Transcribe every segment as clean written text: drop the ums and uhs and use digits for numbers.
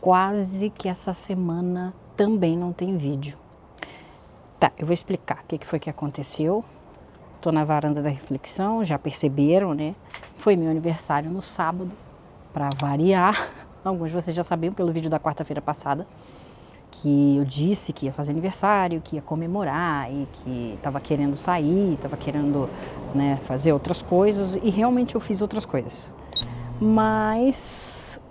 quase que essa semana também não tem vídeo. Tá, eu vou explicar o que foi que aconteceu. Tô na varanda da reflexão, já perceberam, né? Foi meu aniversário no sábado, para variar. Alguns de vocês já sabiam pelo vídeo da quarta-feira passada que eu disse que ia fazer aniversário, que ia comemorar e que estava querendo sair, estava querendo, né, fazer outras coisas, e realmente eu fiz outras coisas. Mas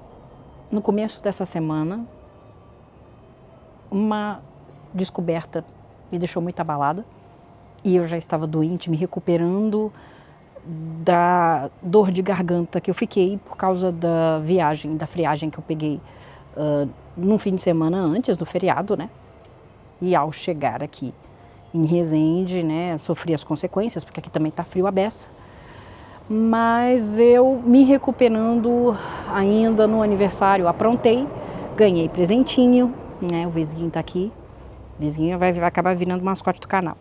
no começo dessa semana, uma descoberta me deixou muito abalada e eu já estava doente, me recuperando da dor de garganta que eu fiquei por causa da viagem, da friagem que eu peguei num fim de semana antes do feriado, né? E ao chegar aqui em Resende, né, sofri as consequências, porque aqui também tá frio a beça. Mas eu me recuperando ainda no aniversário, aprontei, ganhei presentinho, né? O vizinho tá aqui, o vizinho vai acabar virando mascote do canal.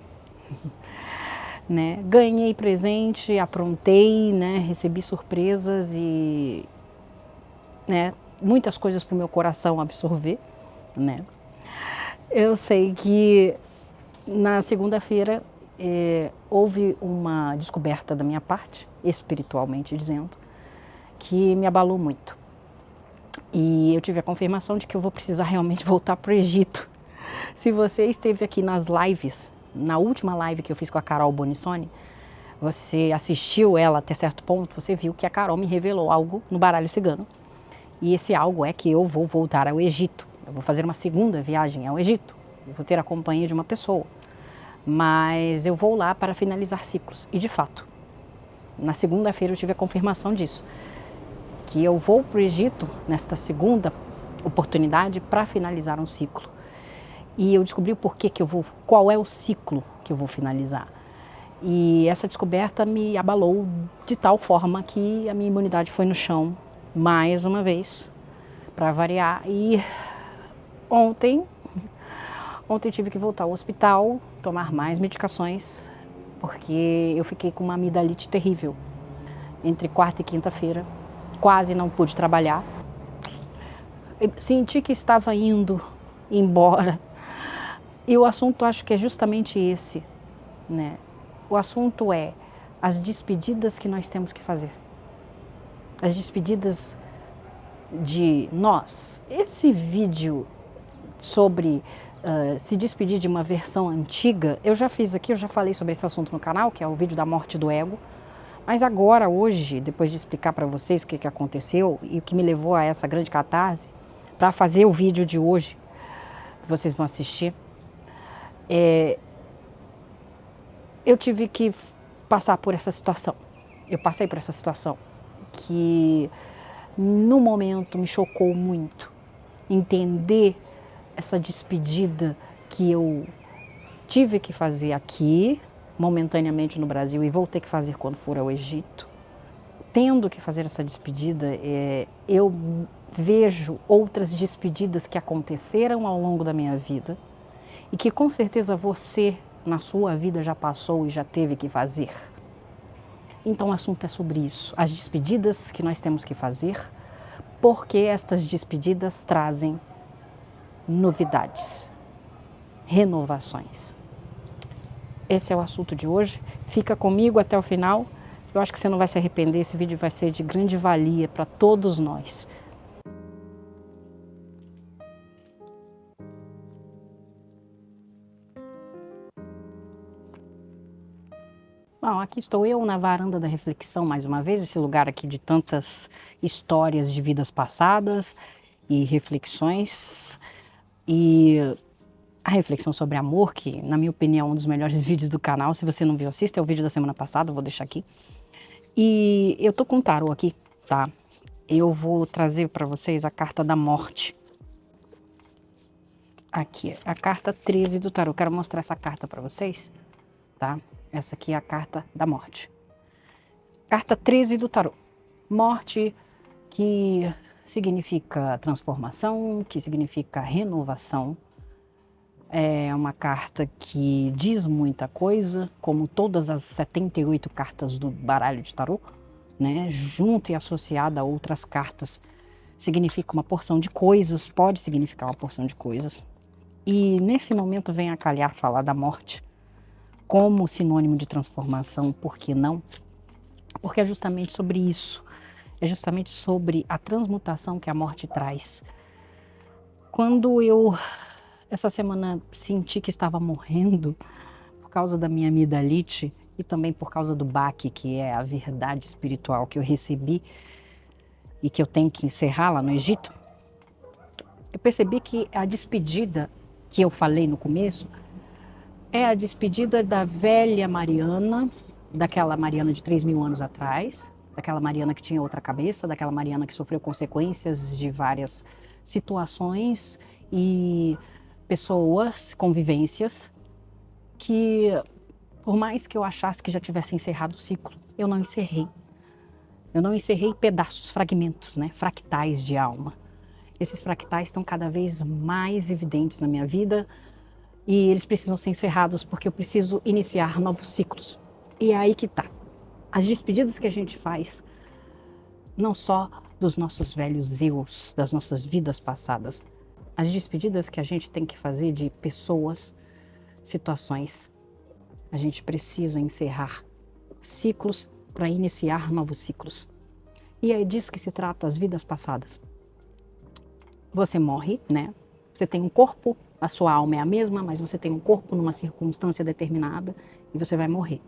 Né? Ganhei presente, aprontei, né? Recebi surpresas e, né, muitas coisas para o meu coração absorver, né? Eu sei que na segunda-feira houve uma descoberta da minha parte, espiritualmente dizendo, que me abalou muito. E eu tive a confirmação de que eu vou precisar realmente voltar para o Egito. Se você esteve aqui nas lives, na última live que eu fiz com a Carol Bonissoni, você assistiu ela até certo ponto, você viu que a Carol me revelou algo no baralho cigano. E esse algo é que eu vou voltar ao Egito. Eu vou fazer uma segunda viagem ao Egito. Eu vou ter a companhia de uma pessoa. Mas eu vou lá para finalizar ciclos. E de fato, na segunda-feira eu tive a confirmação disso. Que eu vou para o Egito nesta segunda oportunidade para finalizar um ciclo. E eu descobri o porquê que eu vou, qual é o ciclo que eu vou finalizar. E essa descoberta me abalou de tal forma que a minha imunidade foi no chão, mais uma vez, para variar. E ontem tive que voltar ao hospital, tomar mais medicações, porque eu fiquei com uma amidalite terrível. Entre quarta e quinta-feira, quase não pude trabalhar. Eu senti que estava indo embora. E o assunto acho que é justamente esse, né? O assunto é as despedidas que nós temos que fazer. As despedidas de nós. Esse vídeo sobre se despedir de uma versão antiga, eu já fiz aqui, eu já falei sobre esse assunto no canal, que é o vídeo da morte do ego. Mas agora, hoje, depois de explicar para vocês o que aconteceu e o que me levou a essa grande catarse, para fazer o vídeo de hoje, que vocês vão assistir, eu tive que passar por essa situação. Eu passei por essa situação que, no momento, me chocou muito. Entender essa despedida que eu tive que fazer aqui, momentaneamente no Brasil, e vou ter que fazer quando for ao Egito. Tendo que fazer essa despedida, eu vejo outras despedidas que aconteceram ao longo da minha vida e que com certeza você, na sua vida, já passou e já teve que fazer. Então o assunto é sobre isso, as despedidas que nós temos que fazer, porque estas despedidas trazem novidades, renovações. Esse é o assunto de hoje. Fica comigo até o final. Eu acho que você não vai se arrepender. Esse vídeo vai ser de grande valia para todos nós. Bom, aqui estou eu na varanda da reflexão mais uma vez, esse lugar aqui de tantas histórias de vidas passadas e reflexões. E a reflexão sobre amor, que na minha opinião é um dos melhores vídeos do canal. Se você não viu, assista, é o vídeo da semana passada, eu vou deixar aqui. E eu tô com um tarô aqui, tá? Eu vou trazer para vocês a carta da morte. Aqui, a carta 13 do tarô. Quero mostrar essa carta para vocês, tá? Essa aqui é a carta da morte. Carta 13 do tarô. Morte, que significa transformação, que significa renovação. É uma carta que diz muita coisa, como todas as 78 cartas do baralho de tarô, né? Junto e associada a outras cartas significa uma porção de coisas, pode significar uma porção de coisas. E nesse momento vem a calhar falar da morte como sinônimo de transformação, por que não? Porque é justamente sobre isso, é justamente sobre a transmutação que a morte traz. Quando eu, essa semana, senti que estava morrendo por causa da minha amidalite e também por causa do baque, que é a verdade espiritual que eu recebi e que eu tenho que encerrar lá no Egito, eu percebi que a despedida que eu falei no começo é a despedida da velha Mariana, daquela Mariana de 3.000 anos atrás, daquela Mariana que tinha outra cabeça, daquela Mariana que sofreu consequências de várias situações e pessoas, convivências, que por mais que eu achasse que já tivesse encerrado o ciclo, eu não encerrei. Eu não encerrei pedaços, fragmentos, né? Fractais de alma. Esses fractais estão cada vez mais evidentes na minha vida e eles precisam ser encerrados porque eu preciso iniciar novos ciclos. E é aí que tá. As despedidas que a gente faz, não só dos nossos velhos eus, das nossas vidas passadas, as despedidas que a gente tem que fazer de pessoas, situações, a gente precisa encerrar ciclos para iniciar novos ciclos. E é disso que se trata as vidas passadas. Você morre, né? Você tem um corpo, a sua alma é a mesma, mas você tem um corpo numa circunstância determinada e você vai morrer.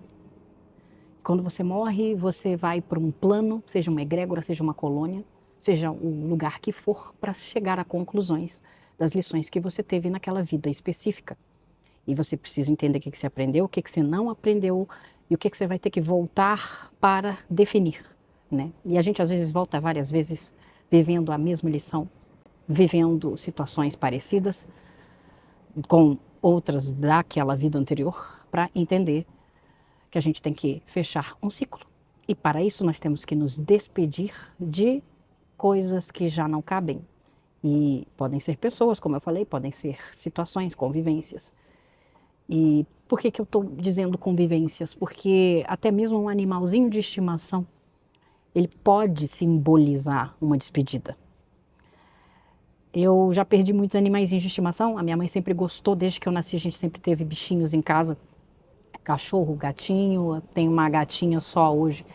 Quando você morre, você vai para um plano, seja uma egrégora, seja uma colônia, seja o lugar que for, para chegar a conclusões das lições que você teve naquela vida específica. E você precisa entender o que você aprendeu, o que você não aprendeu e o que você vai ter que voltar para definir, né? E a gente às vezes volta várias vezes vivendo a mesma lição, vivendo situações parecidas com outras daquela vida anterior para entender que a gente tem que fechar um ciclo. E para isso nós temos que nos despedir de coisas que já não cabem. E podem ser pessoas, como eu falei, podem ser situações, convivências. E por que eu estou dizendo convivências? Porque até mesmo um animalzinho de estimação, ele pode simbolizar uma despedida. Eu já perdi muitos animaizinhos de estimação, a minha mãe sempre gostou, desde que eu nasci a gente sempre teve bichinhos em casa. Cachorro, gatinho, tenho uma gatinha só hoje,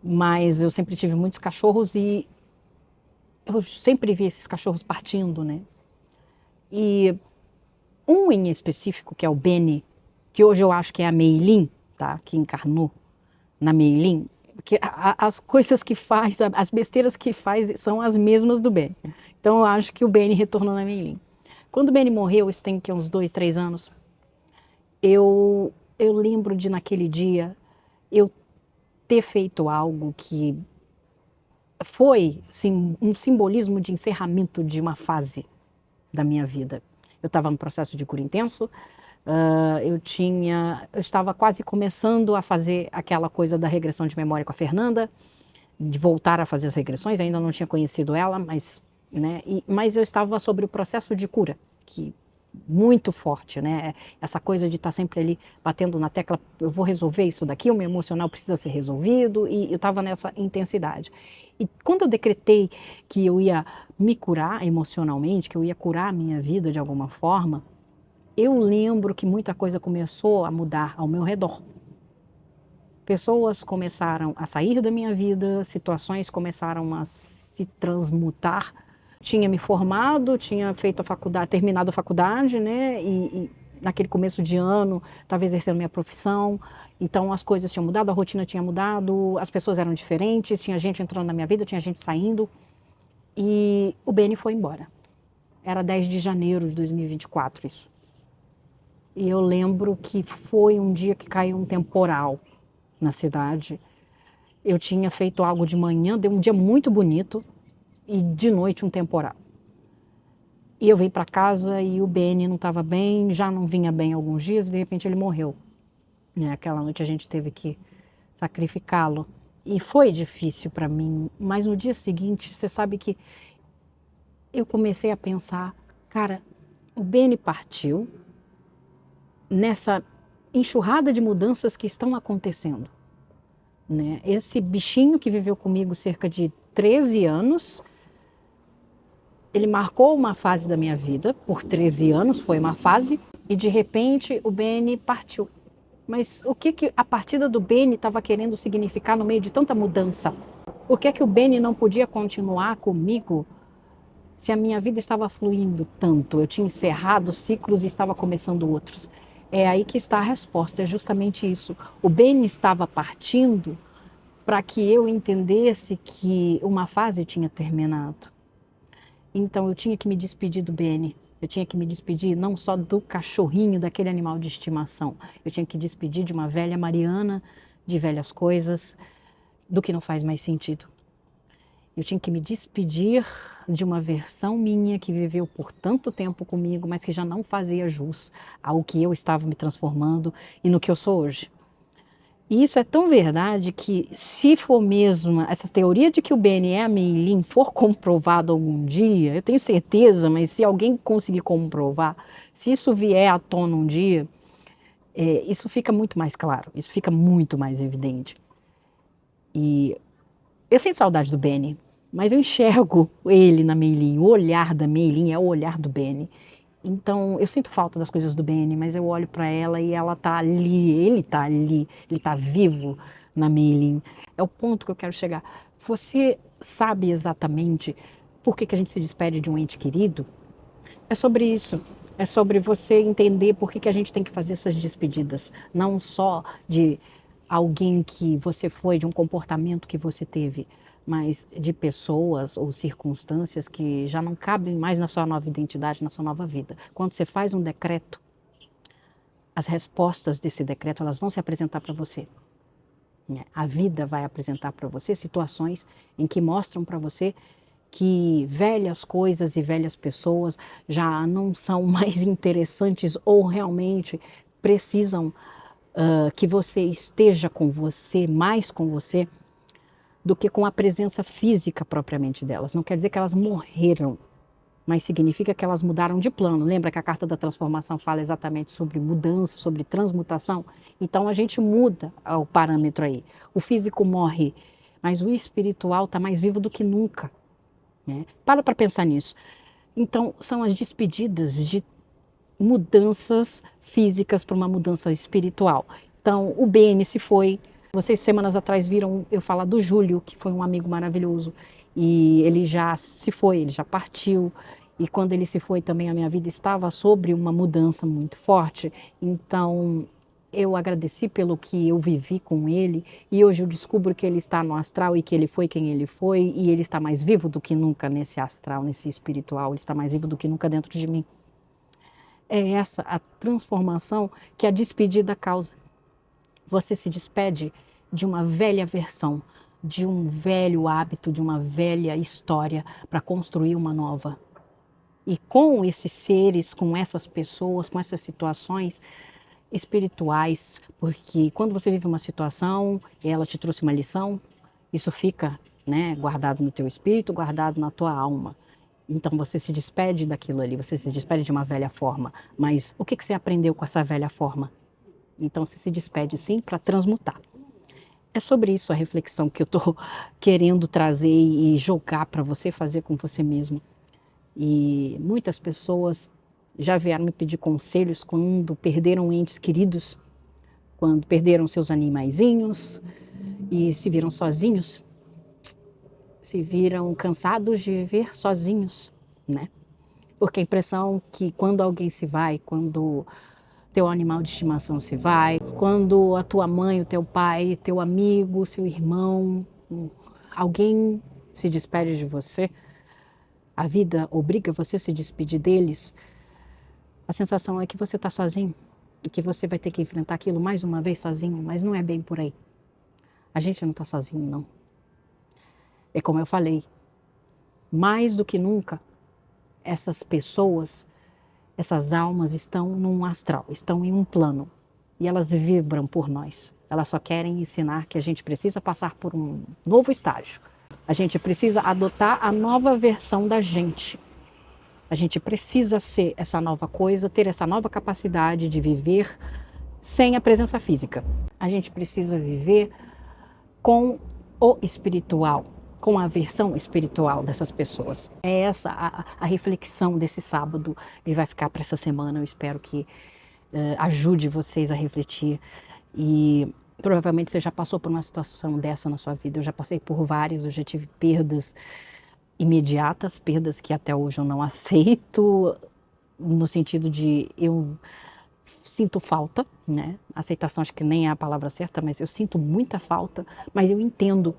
mas eu sempre tive muitos cachorros e eu sempre vi esses cachorros partindo, né? E um em específico, que é o Benny, que hoje eu acho que é a Meilin, tá? Que encarnou na Meilin, porque as coisas que faz, as besteiras que faz são as mesmas do Benny. Então eu acho que o Benny retornou na Meilin. Quando o Benny morreu, isso tem que uns 2, 3 anos, eu lembro de naquele dia eu ter feito algo que foi sim, um simbolismo de encerramento de uma fase da minha vida. Eu estava no processo de cura intenso, eu estava quase começando a fazer aquela coisa da regressão de memória com a Fernanda, de voltar a fazer as regressões, ainda não tinha conhecido ela, mas, né, mas eu estava sobre o processo de cura, que muito forte, né? Essa coisa de estar sempre ali batendo na tecla, eu vou resolver isso daqui, o meu emocional precisa ser resolvido, e eu estava nessa intensidade. E quando eu decretei que eu ia me curar emocionalmente, que eu ia curar a minha vida de alguma forma, eu lembro que muita coisa começou a mudar ao meu redor. Pessoas começaram a sair da minha vida, situações começaram a se transmutar. Tinha me formado, tinha feito a faculdade, terminado a faculdade, né? E naquele começo de ano, estava exercendo minha profissão. Então as coisas tinham mudado, a rotina tinha mudado, as pessoas eram diferentes, tinha gente entrando na minha vida, tinha gente saindo. E o Benny foi embora. Era 10 de janeiro de 2024 isso. E eu lembro que foi um dia que caiu um temporal na cidade. Eu tinha feito algo de manhã, deu um dia muito bonito, e de noite um temporal. E eu vim para casa e o Benny não estava bem, já não vinha bem há alguns dias e de repente ele morreu. Aquela noite a gente teve que sacrificá-lo. E foi difícil para mim, mas no dia seguinte, você sabe que eu comecei a pensar, cara, o Benny partiu nessa enxurrada de mudanças que estão acontecendo. né? Esse bichinho que viveu comigo cerca de 13 anos, ele marcou uma fase da minha vida, por 13 anos foi uma fase, e de repente o Beni partiu. Mas o que a partida do Beni estava querendo significar no meio de tanta mudança? Por que o Beni não podia continuar comigo se a minha vida estava fluindo tanto? Eu tinha encerrado ciclos e estava começando outros. É aí que está a resposta, é justamente isso. O Beni estava partindo para que eu entendesse que uma fase tinha terminado. Então eu tinha que me despedir do Beni. Eu tinha que me despedir não só do cachorrinho, daquele animal de estimação. Eu tinha que despedir de uma velha Mariana, de velhas coisas, do que não faz mais sentido. Eu tinha que me despedir de uma versão minha que viveu por tanto tempo comigo, mas que já não fazia jus ao que eu estava me transformando e no que eu sou hoje. E isso é tão verdade que, se for mesmo essa teoria de que o Beni é a Meilin for comprovado algum dia, eu tenho certeza, mas se alguém conseguir comprovar, se isso vier à tona um dia, isso fica muito mais claro, isso fica muito mais evidente. E eu sinto saudade do Beni, mas eu enxergo ele na Meilin, o olhar da Meilin é o olhar do Beni. Então, eu sinto falta das coisas do Beni, mas eu olho para ela e ela tá ali, ele tá vivo na Meilin. É o ponto que eu quero chegar. Você sabe exatamente por que a gente se despede de um ente querido? É sobre isso. É sobre você entender por que a gente tem que fazer essas despedidas. Não só de alguém que você foi, de um comportamento que você teve, mas de pessoas ou circunstâncias que já não cabem mais na sua nova identidade, na sua nova vida. Quando você faz um decreto, as respostas desse decreto elas vão se apresentar para você. A vida vai apresentar para você situações em que mostram para você que velhas coisas e velhas pessoas já não são mais interessantes ou realmente precisam que você esteja com você, mais com você, do que com a presença física propriamente delas. Não quer dizer que elas morreram, mas significa que elas mudaram de plano. Lembra que a carta da transformação fala exatamente sobre mudança, sobre transmutação? Então a gente muda o parâmetro aí. O físico morre, mas o espiritual está mais vivo do que nunca. Né? Para pensar nisso. Então são as despedidas de mudanças físicas para uma mudança espiritual. Então o Beni se foi. Vocês semanas atrás viram eu falar do Júlio, que foi um amigo maravilhoso, e ele já se foi, ele já partiu, e quando ele se foi também a minha vida estava sobre uma mudança muito forte, então eu agradeci pelo que eu vivi com ele, e hoje eu descubro que ele está no astral e que ele foi quem ele foi, e ele está mais vivo do que nunca nesse astral, nesse espiritual, ele está mais vivo do que nunca dentro de mim. É essa a transformação que a despedida causa. Você se despede de uma velha versão, de um velho hábito, de uma velha história para construir uma nova. E com esses seres, com essas pessoas, com essas situações espirituais, porque quando você vive uma situação e ela te trouxe uma lição, isso fica, né, guardado no teu espírito, guardado na tua alma. Então você se despede daquilo ali, você se despede de uma velha forma, mas o que você aprendeu com essa velha forma? Então você se despede sim para transmutar. É sobre isso a reflexão que eu estou querendo trazer e jogar para você fazer com você mesmo. E muitas pessoas já vieram me pedir conselhos quando perderam entes queridos, quando perderam seus animaizinhos e se viram sozinhos, se viram cansados de viver sozinhos, né? Porque a impressão que quando alguém se vai, quando teu animal de estimação se vai, quando a tua mãe, o teu pai, teu amigo, seu irmão, alguém se despede de você, a vida obriga você a se despedir deles, a sensação é que você está sozinho e que você vai ter que enfrentar aquilo mais uma vez sozinho, mas não é bem por aí. A gente não está sozinho, não. É como eu falei, mais do que nunca, essas pessoas, essas almas estão num astral, estão em um plano e elas vibram por nós. Elas só querem ensinar que a gente precisa passar por um novo estágio. A gente precisa adotar a nova versão da gente. A gente precisa ser essa nova coisa, ter essa nova capacidade de viver sem a presença física. A gente precisa viver com o espiritual, com a versão espiritual dessas pessoas. É essa a reflexão desse sábado e vai ficar para essa semana. Eu espero que ajude vocês a refletir. E provavelmente você já passou por uma situação dessa na sua vida. Eu já passei por várias, eu já tive perdas imediatas, perdas que até hoje eu não aceito, no sentido de eu sinto falta, né? Aceitação acho que nem é a palavra certa, mas eu sinto muita falta, mas eu entendo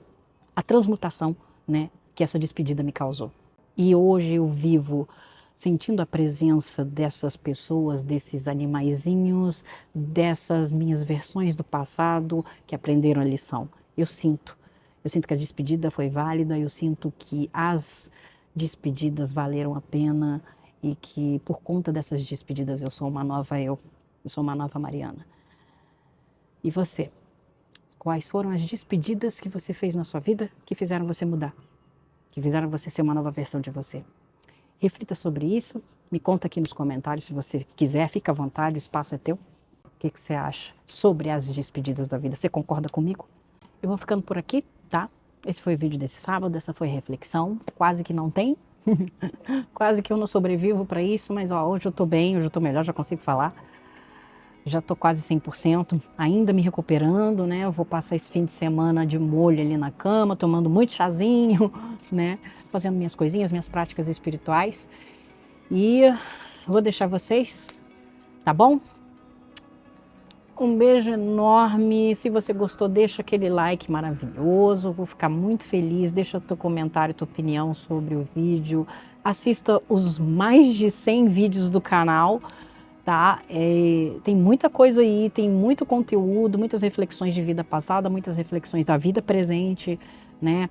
a transmutação, né, que essa despedida me causou. E hoje eu vivo sentindo a presença dessas pessoas, desses animaizinhos, dessas minhas versões do passado que aprenderam a lição. Eu sinto que a despedida foi válida, eu sinto que as despedidas valeram a pena e que por conta dessas despedidas eu sou uma nova eu sou uma nova Mariana. E você? Quais foram as despedidas que você fez na sua vida que fizeram você mudar? Que fizeram você ser uma nova versão de você? Reflita sobre isso, me conta aqui nos comentários se você quiser, fica à vontade, o espaço é teu. O que você acha sobre as despedidas da vida? Você concorda comigo? Eu vou ficando por aqui, tá? Esse foi o vídeo desse sábado, essa foi a reflexão. Quase que não tem, quase que eu não sobrevivo para isso, mas ó, hoje eu tô bem, hoje eu tô melhor, já consigo falar. Já tô quase 100%, ainda me recuperando, né? Eu vou passar esse fim de semana de molho ali na cama, tomando muito chazinho, né? Fazendo minhas coisinhas, minhas práticas espirituais. E vou deixar vocês, tá bom? Um beijo enorme. Se você gostou, deixa aquele like maravilhoso. Vou ficar muito feliz. Deixa teu comentário, tua opinião sobre o vídeo. Assista os mais de 100 vídeos do canal. Tá? Tem muita coisa aí, tem muito conteúdo, muitas reflexões de vida passada, muitas reflexões da vida presente, né?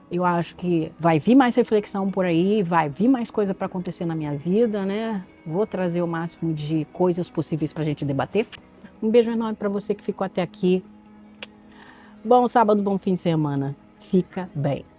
Eu acho que vai vir mais reflexão por aí, vai vir mais coisa para acontecer na minha vida, né? Vou trazer o máximo de coisas possíveis para a gente debater. Um beijo enorme para você que ficou até aqui. Bom sábado, bom fim de semana. Fica bem.